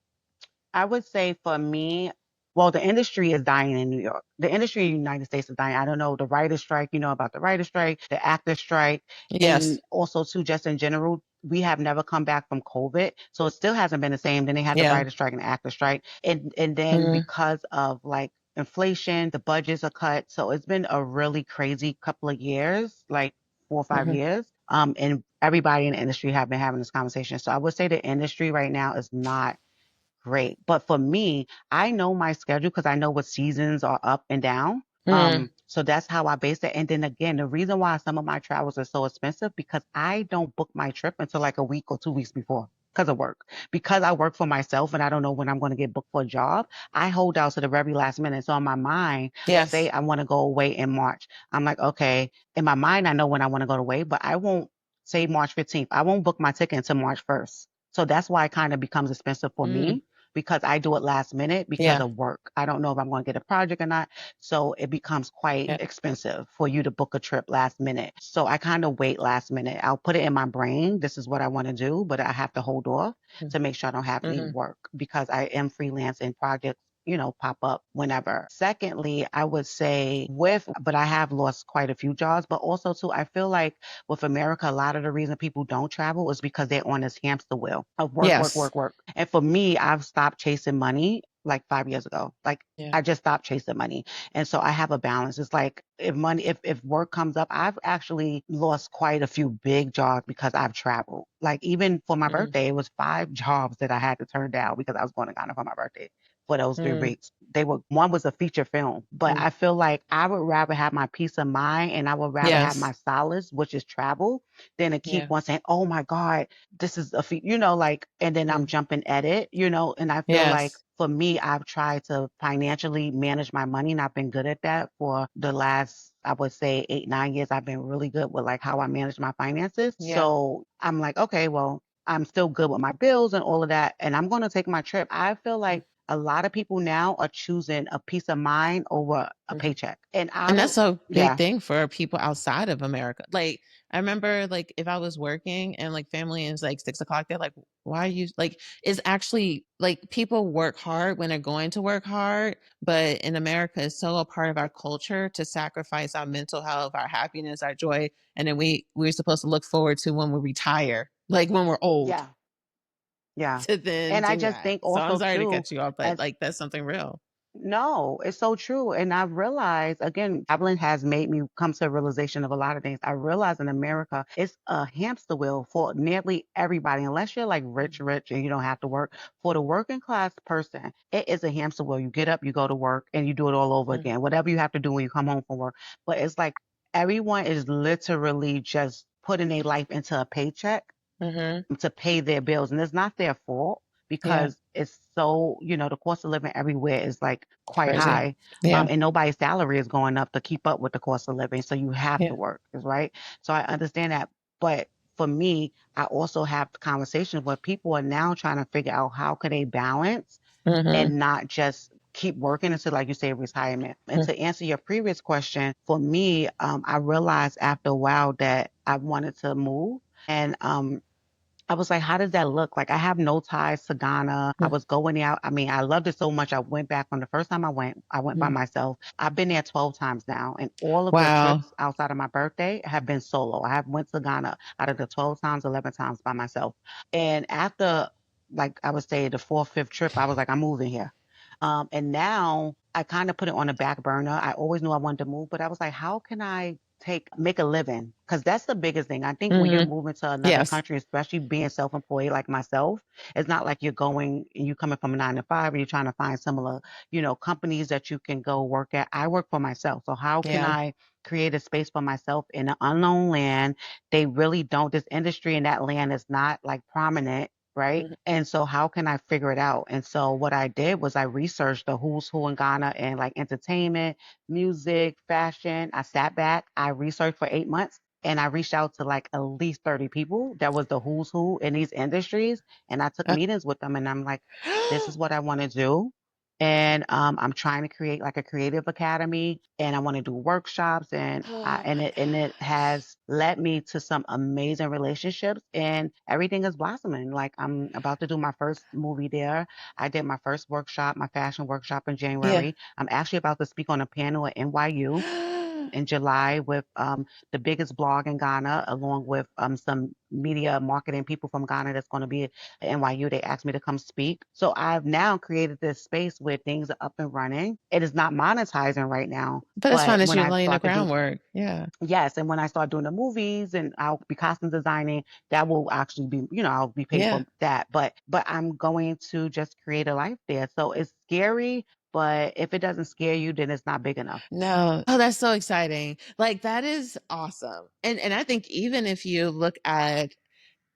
Speaker 1: I would say for me, well, the industry is dying in New York. The industry in the United States is dying. I don't know the writer's strike, you know about the writer's strike, the actor's strike,
Speaker 2: Yes.
Speaker 1: and also too, just in general, we have never come back from COVID. So it still hasn't been the same. Then they had the
Speaker 2: Yeah.
Speaker 1: writer's strike and the actor's strike. And then
Speaker 2: Mm-hmm.
Speaker 1: because of like inflation, the budgets are cut. So it's been a really crazy couple of years, like 4 or 5 years. And everybody in the industry have been having this conversation. So I would say the industry right now is not great. But for me, I know my schedule because I know what seasons are up and down.
Speaker 2: Mm,
Speaker 1: So that's how I base it. And then again, the reason why some of my travels are so expensive because I don't book my trip until like a week or 2 weeks before because of work. Because I work for myself and I don't know when I'm going to get booked for a job, I hold out to the very last minute. So in my mind, say
Speaker 2: yes.
Speaker 1: I want to go away in March. I'm like, okay, in my mind, I know when I want to go away, but I won't say March 15th. I won't book my ticket until March 1st. So that's why it kind of becomes expensive for
Speaker 2: Mm,
Speaker 1: me because I do it last minute because
Speaker 2: yeah.
Speaker 1: of work. I don't know if I'm going to get a project or not. So it becomes quite
Speaker 2: Yeah.
Speaker 1: expensive for you to book a trip last minute. So I kind of wait last minute. I'll put it in my brain. This is what I want to do, but I have to hold off
Speaker 2: Mm,
Speaker 1: to make sure I don't have any
Speaker 2: mhm.
Speaker 1: work because I am freelance and projects pop up whenever. Secondly, I would say but I have lost quite a few jobs, but also too, I feel like with America, a lot of the reason people don't travel is because they're on this hamster wheel of work, work,
Speaker 2: Yes.
Speaker 1: work, work. And for me, I've stopped chasing money like 5 years ago. Like
Speaker 2: Yeah.
Speaker 1: I just stopped chasing money. And so I have a balance. It's like if work comes up, I've actually lost quite a few big jobs because I've traveled. Like even for my
Speaker 2: Mm,
Speaker 1: birthday, it was 5 jobs that I had to turn down because I was going to Ghana for my birthday for those three
Speaker 2: mm,
Speaker 1: weeks. One was a feature film, but
Speaker 2: mm.
Speaker 1: I feel like I would rather have my peace of mind and I would rather have
Speaker 2: Yes.
Speaker 1: my solace, which is travel, than to keep
Speaker 2: Yeah.
Speaker 1: on saying, "Oh my God, this is like, and then I'm
Speaker 2: Mm.
Speaker 1: jumping at it, and I feel like
Speaker 2: Yes.
Speaker 1: for me, I've tried to financially manage my money and I've been good at that for the last, I would say 8, 9 years. I've been really good with like how I manage my finances.
Speaker 2: Yeah.
Speaker 1: So I'm like, okay, well, I'm still good with my bills and all of that. And I'm going to take my trip. I feel
Speaker 2: Mm,
Speaker 1: like a lot of people now are choosing a peace of mind over a
Speaker 2: mhm.
Speaker 1: paycheck. And I
Speaker 2: And
Speaker 1: don't,
Speaker 2: that's a big
Speaker 1: yeah,
Speaker 2: thing for people outside of America. Like, I remember, like, if I was working and like family is like 6 o'clock, they're like, why are you like, it's actually like people work hard when they're going to work hard. But in America, it's so a part of our culture to sacrifice our mental health, our happiness, our joy. And then we're supposed to look forward to when we retire, like when we're old,
Speaker 1: yeah, yeah.
Speaker 2: to then
Speaker 1: And I
Speaker 2: do
Speaker 1: just
Speaker 2: that.
Speaker 1: think
Speaker 2: So I'm
Speaker 1: also
Speaker 2: sorry to
Speaker 1: too,
Speaker 2: cut you off, but
Speaker 1: as
Speaker 2: like that's something real.
Speaker 1: no, it's so true. And I've realized, again, traveling has made me come to a realization of a lot of things. I realize in America, it's a hamster wheel for nearly everybody, unless you're like rich,
Speaker 2: Mhm.
Speaker 1: rich, and you don't have to work. For the working class person, it is a hamster wheel. You get up, you go to work, and you do it all over
Speaker 2: Mm,
Speaker 1: again, whatever you have to do when you come home from work. But it's like everyone is literally just putting their life into a paycheck
Speaker 2: Mhm.
Speaker 1: to pay their bills. And it's not their fault
Speaker 2: Yeah.
Speaker 1: because it's so, the cost of living everywhere is like quite
Speaker 2: Crazy.
Speaker 1: high.
Speaker 2: Yeah.
Speaker 1: And nobody's salary is going up to keep up with the cost of living. So you have to
Speaker 2: Yeah.
Speaker 1: work, is right. So I understand that. But for me, I also have conversations where people are now trying to figure out how can they balance
Speaker 2: Mhm.
Speaker 1: and not just keep working until, like you say, retirement. And
Speaker 2: Mm.
Speaker 1: to answer your previous question, for me, I realized after a while that I wanted to move. And I was like, how does that look? Like, I have no ties to Ghana. I
Speaker 2: Mm.
Speaker 1: was going out. I mean, I loved it so much. I went back on the first time I went by
Speaker 2: Mm.
Speaker 1: myself. I've been there 12 times now. And all of the
Speaker 2: Wow.
Speaker 1: trips outside of my birthday have been solo. I have went to Ghana out of the 12 times, 11 times by myself. And after, like, I would say the fourth, fifth trip, I was like, I'm moving here. And now I kind of put it on the back burner. I always knew I wanted to move, but I was like, how can I make a living? Because that's the biggest thing. I think when you're
Speaker 2: Mhm.
Speaker 1: moving to another
Speaker 2: Yes.
Speaker 1: country, especially being self-employed like myself, it's not like you're going and you coming from a 9 to 5 and you're trying to find similar, companies that you can go work at. I work for myself. So how can
Speaker 2: Yeah.
Speaker 1: I create a space for myself in an unknown land? They really don't, this industry in that land is not like prominent. Right.
Speaker 2: Mhm.
Speaker 1: And so how can I figure it out? And so what I did was I researched the who's who in Ghana and like entertainment, music, fashion. I sat back, I researched for 8 months, and I reached out to like at least 30 people that was the who's who in these industries. And I took
Speaker 2: Uh,
Speaker 1: meetings with them and I'm like, this is what I want to do. And I'm trying to create like a creative academy and I want to do workshops and
Speaker 2: oh my
Speaker 1: it
Speaker 2: gosh.
Speaker 1: has led me to some amazing relationships and everything is blossoming. Like I'm about to do my first movie there. I did my first workshop, my fashion workshop in
Speaker 2: Yeah.
Speaker 1: January. I'm actually about to speak on a panel at NYU in July with the biggest blog in Ghana, along with some media marketing people from Ghana that's going to be at NYU. They asked me to come speak. So I've now created this space where things are up and running. It is not monetizing right now,
Speaker 2: But it's fun
Speaker 1: but
Speaker 2: that
Speaker 1: when
Speaker 2: you're
Speaker 1: I
Speaker 2: laying the
Speaker 1: start to do
Speaker 2: groundwork. Yeah.
Speaker 1: yes, and when I start doing the movies and I'll be costume designing, that will actually be, I'll be paid
Speaker 2: Yeah.
Speaker 1: for that. But I'm going to just create a life there. So it's scary, but if it doesn't scare you, then it's not big enough.
Speaker 2: No. Oh, that's so exciting. Like that is awesome. And I think even if you look at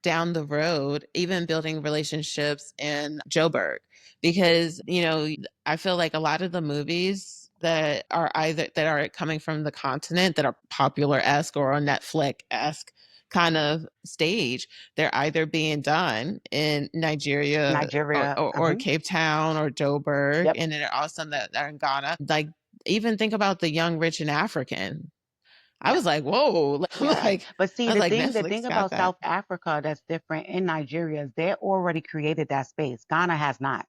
Speaker 2: down the road, even building relationships in Joburg, because I feel like a lot of the movies that are coming from the continent that are popular esque or on Netflix esque kind of stage, they're either being done in Nigeria
Speaker 1: Nigeria.
Speaker 2: or Cape Town or Joburg,
Speaker 1: Yep.
Speaker 2: and then also that are in Ghana. Like even think about the young, rich, and African. I
Speaker 1: Yeah.
Speaker 2: was like, whoa,
Speaker 1: Yeah.
Speaker 2: like
Speaker 1: But see,
Speaker 2: I was like,
Speaker 1: the
Speaker 2: Netflix
Speaker 1: thing
Speaker 2: got
Speaker 1: about
Speaker 2: that.
Speaker 1: South Africa that's different in Nigeria is they already created that space. Ghana has not.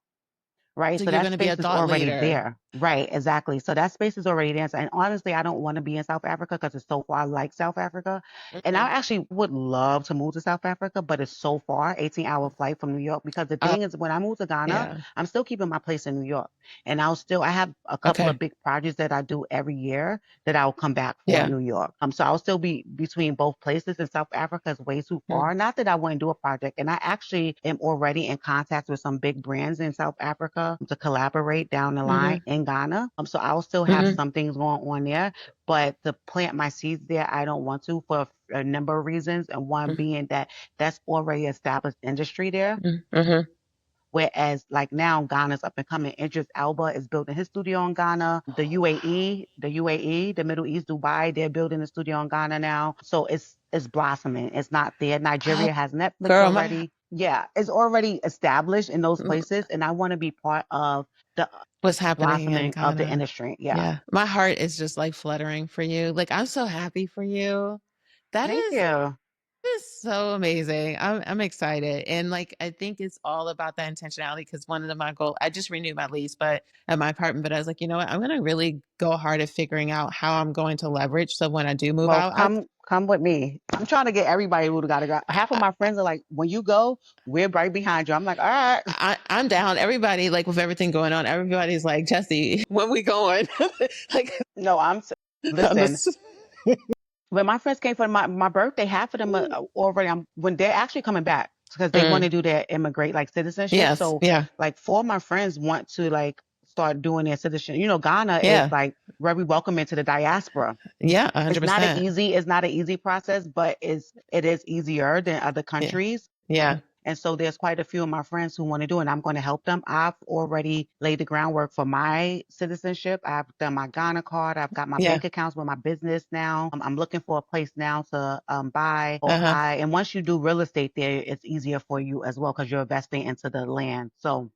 Speaker 1: Right.
Speaker 2: So
Speaker 1: So
Speaker 2: you're
Speaker 1: that
Speaker 2: going to be a
Speaker 1: space is
Speaker 2: thought
Speaker 1: already
Speaker 2: leader.
Speaker 1: there. Right. Exactly. So that space is already there. And honestly, I don't want to be in South Africa because it's so far. I like South Africa. And I
Speaker 2: Mhm.
Speaker 1: actually would love to move to South Africa, but it's so far, 18-hour flight from New York. Because the
Speaker 2: Oh,
Speaker 1: thing is, when I move to Ghana,
Speaker 2: yeah.
Speaker 1: I'm still keeping my place in New York. And I have a couple
Speaker 2: Okay.
Speaker 1: of big projects that I do every year that I'll come back for in
Speaker 2: Yeah.
Speaker 1: New York. So I'll still be between both places and South Africa is way too
Speaker 2: Mm,
Speaker 1: far. Not that I wouldn't do a project. And I actually am already in contact with some big brands in South Africa to collaborate down the line
Speaker 2: mhm,
Speaker 1: in Ghana. So I'll still have
Speaker 2: mhm,
Speaker 1: some things going on there, but to plant my seeds there, I don't want to for a number of reasons. And one
Speaker 2: mm,
Speaker 1: being that that's already established industry there.
Speaker 2: mm, mhm,
Speaker 1: Whereas like now Ghana's up and coming. Idris Elba is building his studio in Ghana. The UAE, the Middle East, Dubai, they're building a studio in Ghana now. So it's blossoming. It's not there.
Speaker 2: oh,
Speaker 1: Nigeria has Netflix
Speaker 2: girl, my
Speaker 1: already. Yeah, it's already established in those
Speaker 2: mm,
Speaker 1: places. And I want to be part of the
Speaker 2: what's happening in
Speaker 1: blossoming of the
Speaker 2: Ghana.
Speaker 1: industry. Yeah.
Speaker 2: Yeah. My heart is just like fluttering for you. Like I'm so happy for you. That
Speaker 1: Thank
Speaker 2: is
Speaker 1: you.
Speaker 2: so amazing. I'm excited. And like I think it's all about that intentionality because one of my goals, I just renewed my lease, but at my apartment, but I was like, you know what? I'm gonna really go hard at figuring out how I'm going to leverage. So when I do move
Speaker 1: Well,
Speaker 2: out,
Speaker 1: come with me. I'm trying to get everybody who gotta go. Half of
Speaker 2: I
Speaker 1: my friends are like, when you go, we're right behind you. I'm like, all right.
Speaker 2: I'm down. Everybody, like with everything going on, everybody's like, Jesse, when we going? like
Speaker 1: No,
Speaker 2: on
Speaker 1: listen.
Speaker 2: this.
Speaker 1: When my friends came for my birthday, half of them are already. When they're actually coming back because they want
Speaker 2: Mm,
Speaker 1: to do their immigrate like citizenship.
Speaker 2: yes,
Speaker 1: So
Speaker 2: yeah.
Speaker 1: like four of my friends want to like start doing their citizenship. You know, Ghana is
Speaker 2: Yeah.
Speaker 1: like very welcoming to the diaspora.
Speaker 2: Yeah,
Speaker 1: It's not an easy process, but it is easier than other
Speaker 2: Yeah.
Speaker 1: countries.
Speaker 2: Yeah.
Speaker 1: And so there's quite a few of my friends who want to do it, and I'm going to help them. I've already laid the groundwork for my citizenship. I've done my Ghana card. I've got my
Speaker 2: Yeah.
Speaker 1: bank accounts with my business now. I'm looking for a place now to buy.
Speaker 2: Uh-huh.
Speaker 1: And once you do real estate there, it's easier for you as well because you're investing into the land. So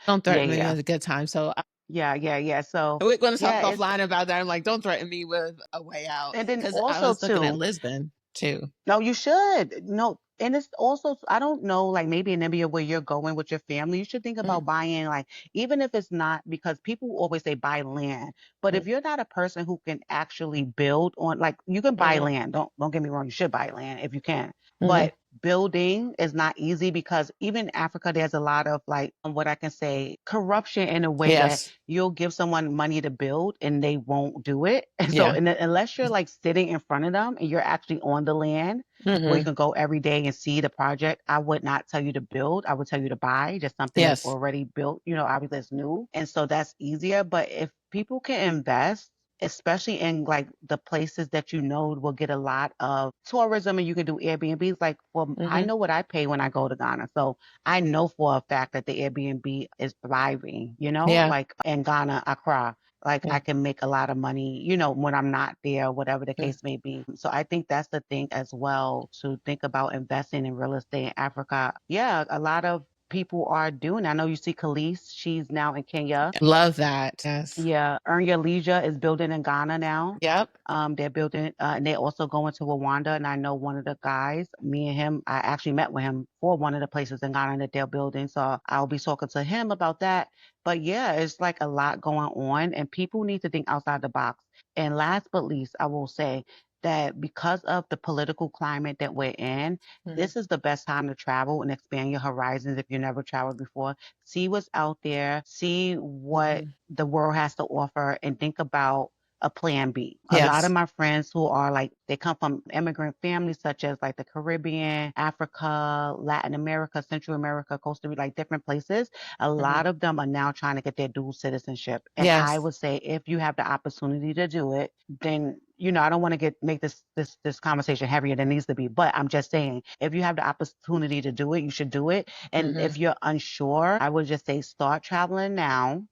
Speaker 2: Don't
Speaker 1: yeah,
Speaker 2: threaten me
Speaker 1: yeah,
Speaker 2: with a good time. So
Speaker 1: yeah. So
Speaker 2: we're going to talk
Speaker 1: yeah, it's
Speaker 2: offline about that. I'm like, don't threaten me with a way out
Speaker 1: and then
Speaker 2: because I
Speaker 1: also
Speaker 2: was looking at
Speaker 1: too.
Speaker 2: Lisbon too.
Speaker 1: No, you should. No, and it's also, I don't know, like maybe in Namibia where you're going with your family, you should think
Speaker 2: Mm,
Speaker 1: about buying, like, even if it's not, because people always say buy land, but
Speaker 2: mm,
Speaker 1: if you're not a person who can actually build on, like, you can buy
Speaker 2: mhm,
Speaker 1: land. Don't get me wrong, you should buy land if you can,
Speaker 2: mhm.
Speaker 1: but building is not easy because even in Africa, there's a lot of like what I can say corruption in a way that
Speaker 2: Yes.
Speaker 1: you'll give someone money to build and they won't do it. And so,
Speaker 2: Yeah.
Speaker 1: unless you're like sitting in front of them and you're actually on the land where you
Speaker 2: Hmm.
Speaker 1: can go every day and see the project, I would not tell you to build. I would tell you to buy just something that's
Speaker 2: Yes.
Speaker 1: already built, you know, obviously that's new. And so that's easier. But if people can invest, especially in like the places that you know will get a lot of tourism and you can do Airbnbs, like well, I
Speaker 2: Hmm.
Speaker 1: know what I pay when I go to Ghana. So I know for a fact that the Airbnb is thriving, you know,
Speaker 2: Yeah.
Speaker 1: like in Ghana, Accra. Like
Speaker 2: Yeah.
Speaker 1: I can make a lot of money, you know, when I'm not there, whatever the
Speaker 2: Yeah.
Speaker 1: case may be. So I think that's the thing as well to think about investing in real estate in Africa. Yeah, a lot of people are doing. I know you see Khalees, she's now in Kenya.
Speaker 2: Love that. Yes.
Speaker 1: Yeah, Earn Your Leisure is building in Ghana now.
Speaker 2: Yep.
Speaker 1: They're building, and they're also going to Rwanda. And I know one of the guys, me and him, I actually met with him for one of the places in Ghana that they're building. So I'll be talking to him about that. But yeah, it's like a lot going on, and people need to think outside the box. And last but least, I will say that because of the political climate that we're in,
Speaker 2: Hmm.
Speaker 1: this is the best time to travel and expand your horizons if you never traveled before. See what's out there, see what
Speaker 2: Hmm.
Speaker 1: the world has to offer, and think about a plan B. A lot of
Speaker 2: Yes.
Speaker 1: my friends who are like, they come from immigrant families such as like the Caribbean, Africa, Latin America, Central America, Costa Rica, like different places. A
Speaker 2: Hmm.
Speaker 1: lot of them are now trying to get their dual citizenship. And I
Speaker 2: Yes.
Speaker 1: would say if you have the opportunity to do it, then you know, I don't want to make this conversation heavier than it needs to be, but I'm just saying if you have the opportunity to do it, you should do it. And
Speaker 2: Hmm.
Speaker 1: if you're unsure, I would just say start traveling now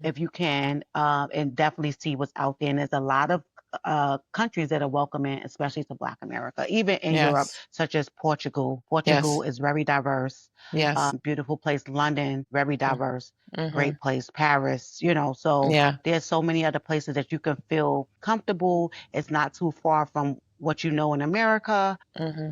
Speaker 1: if you can, and definitely see what's out there. And there's a lot of countries that are welcoming, especially to Black America, even in Europe,
Speaker 2: Yes.
Speaker 1: such as Portugal.
Speaker 2: Yes.
Speaker 1: Portugal is very diverse,
Speaker 2: Yes.
Speaker 1: beautiful place. London, very diverse,
Speaker 2: Mm-hmm.
Speaker 1: great place. Paris, you know, so
Speaker 2: Yeah.
Speaker 1: there's so many other places that you can feel comfortable. It's not too far from what you know in America.
Speaker 2: Mm-hmm.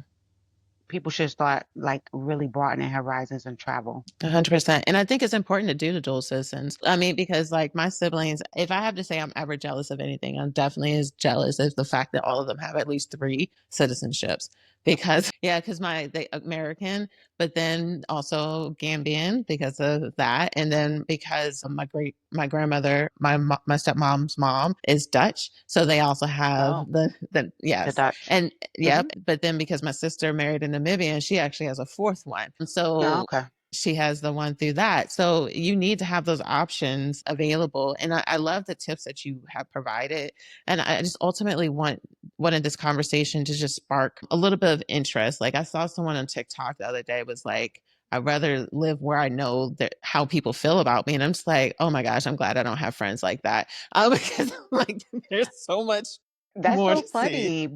Speaker 1: People should start like really broadening horizons and travel.
Speaker 2: 100%. And I think it's important to do the dual citizens. I mean, because like my siblings, if I have to say I'm ever jealous of anything, I'm definitely as jealous as the fact that all of them have at least three citizenships. Because yeah, because they American, but then also Gambian because of that, and then because of my grandmother, my stepmom's mom is Dutch, so they also have
Speaker 1: Oh,
Speaker 2: the
Speaker 1: the
Speaker 2: yes,
Speaker 1: Dutch.
Speaker 2: and
Speaker 1: Hmm.
Speaker 2: yep. But then because my sister married a Namibian, she actually has a fourth one.
Speaker 1: Oh,
Speaker 2: So
Speaker 1: okay.
Speaker 2: she has the one through that. So you need to have those options available. And I love the tips that you have provided. And I just ultimately wanted this conversation to just spark a little bit of interest. Like I saw someone on TikTok the other day was like, I'd rather live where I know that how people feel about me. And I'm just like, oh my gosh, I'm glad I don't have friends like that. Because like there's so much
Speaker 1: That's
Speaker 2: more
Speaker 1: so
Speaker 2: to see.
Speaker 1: funny.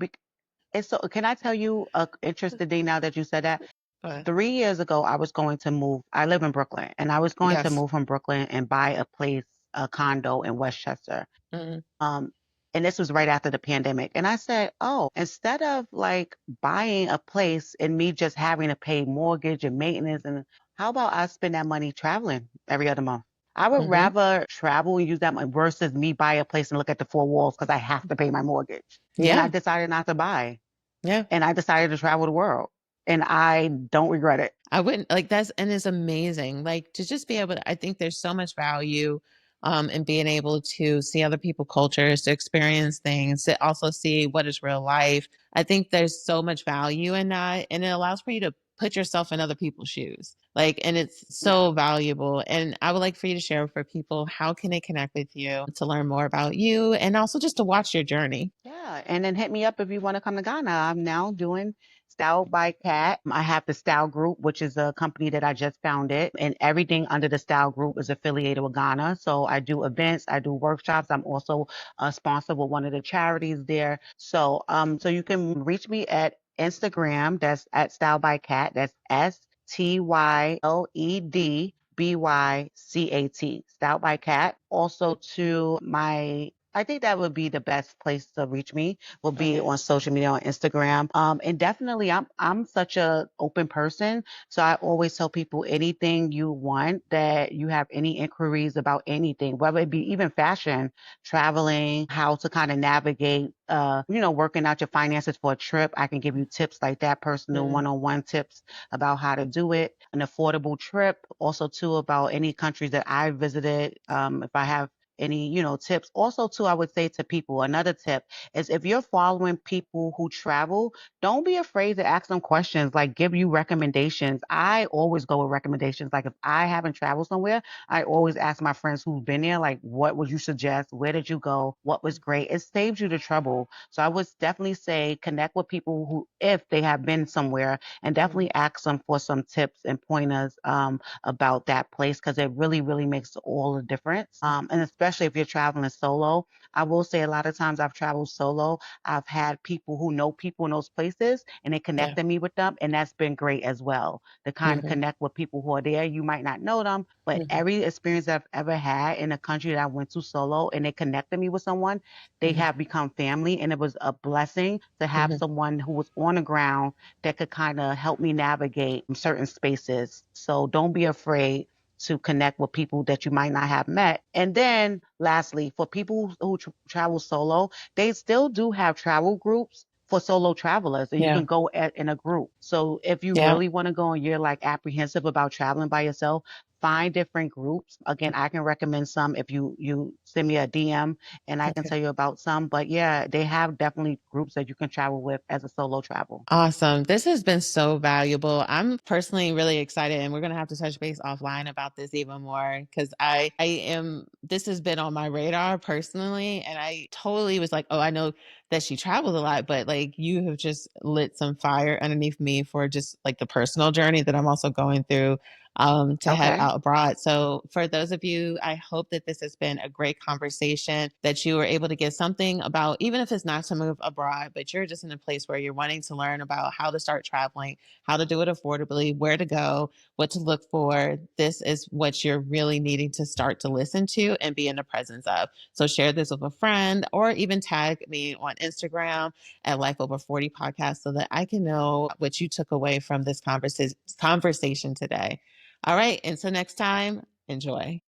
Speaker 1: It's so. Can I tell you a interesting thing now that you said that?
Speaker 2: But
Speaker 1: 3 years ago, I was going to move. I live in Brooklyn, and I was going to
Speaker 2: yes.
Speaker 1: move from Brooklyn and buy a place, a condo in Westchester.
Speaker 2: Hmm.
Speaker 1: Um, and this was right after the pandemic. And I said, oh, instead of like buying a place and me just having to pay mortgage and maintenance, and how about I spend that money traveling every other month? I would
Speaker 2: Hmm.
Speaker 1: rather travel and use that money versus me buy a place and look at the four walls because I have to pay my mortgage. And I
Speaker 2: Yeah.
Speaker 1: decided not to buy.
Speaker 2: Yeah.
Speaker 1: And I decided to travel the world. And I don't regret it.
Speaker 2: I wouldn't like that's and it's amazing. Like to just be able to, I think there's so much value in being able to see other people cultures, to experience things, to also see what is real life. I think there's so much value in that. And it allows for you to put yourself in other people's shoes. Like, and it's
Speaker 1: Yeah.
Speaker 2: so valuable. And I would like for you to share for people, how can they connect with you to learn more about you and also just to watch your journey?
Speaker 1: Yeah, and then hit me up if you want to come to Ghana. I'm now doing Style by Cat. I have the Style Group, which is a company that I just founded, and everything under the Style Group is affiliated with Ghana. So I do events, I do workshops. I'm also a sponsor with one of the charities there. So you can reach me at Instagram. That's at Style by Cat. That's STYLEDBYCAT. Style by Cat. Also to my I think that would be the best place to reach me will be
Speaker 2: Okay.
Speaker 1: on social media on Instagram. And definitely I'm such a open person. So I always tell people anything you want that you have any inquiries about anything, whether it be even fashion, traveling, how to kind of navigate working out your finances for a trip. I can give you tips like that, personal
Speaker 2: Mm,
Speaker 1: one-on-one tips about how to do it, an affordable trip, also too about any countries that I visited. If I have any tips also too, I would say to people, another tip is if you're following people who travel, don't be afraid to ask them questions, like give you recommendations. I always go with recommendations. Like if I haven't traveled somewhere, I always ask my friends who've been there, like what would you suggest, where did you go, what was great. It saves you the trouble. So I would definitely say connect with people who, if they have been somewhere, and
Speaker 2: mm,
Speaker 1: definitely ask them for some tips and pointers about that place, because it really, really makes all the difference. And especially if you're traveling solo, I will say a lot of times I've traveled solo. I've had people who know people in those places and they
Speaker 2: yeah.
Speaker 1: connected me with them. And that's been great as well to kind of
Speaker 2: Hmm.
Speaker 1: connect with people who are there. You might not know them, but
Speaker 2: Hmm.
Speaker 1: every experience I've ever had in a country that I went to solo and they connected me with someone, they
Speaker 2: Hmm.
Speaker 1: have become family. And it was a blessing to have
Speaker 2: Hmm.
Speaker 1: someone who was on the ground that could kind of help me navigate certain spaces. So don't be afraid to connect with people that you might not have met. And then lastly, for people who travel solo, they still do have travel groups for solo travelers and you
Speaker 2: Yeah.
Speaker 1: can go in a group. So if you
Speaker 2: Yeah.
Speaker 1: really want to go and you're like apprehensive about traveling by yourself, find different groups. Again, I can recommend some if you send me a DM and I can
Speaker 2: Okay.
Speaker 1: tell you about some. But yeah, they have definitely groups that you can travel with as a solo travel.
Speaker 2: Awesome. This has been so valuable. I'm personally really excited, and we're going to have to touch base offline about this even more because I am, this has been on my radar personally. And I totally was like, oh, I know that she travels a lot, but like you have just lit some fire underneath me for just like the personal journey that I'm also going through to head
Speaker 1: Okay.
Speaker 2: out abroad. So, for those of you, I hope that this has been a great conversation, that you were able to get something about, even if it's not to move abroad, but you're just in a place where you're wanting to learn about how to start traveling, how to do it affordably, where to go, what to look for. This is what you're really needing to start to listen to and be in the presence of. So, share this with a friend or even tag me on Instagram at Life Over 40 podcast so that I can know what you took away from this conversation today. All right. Until next time, enjoy.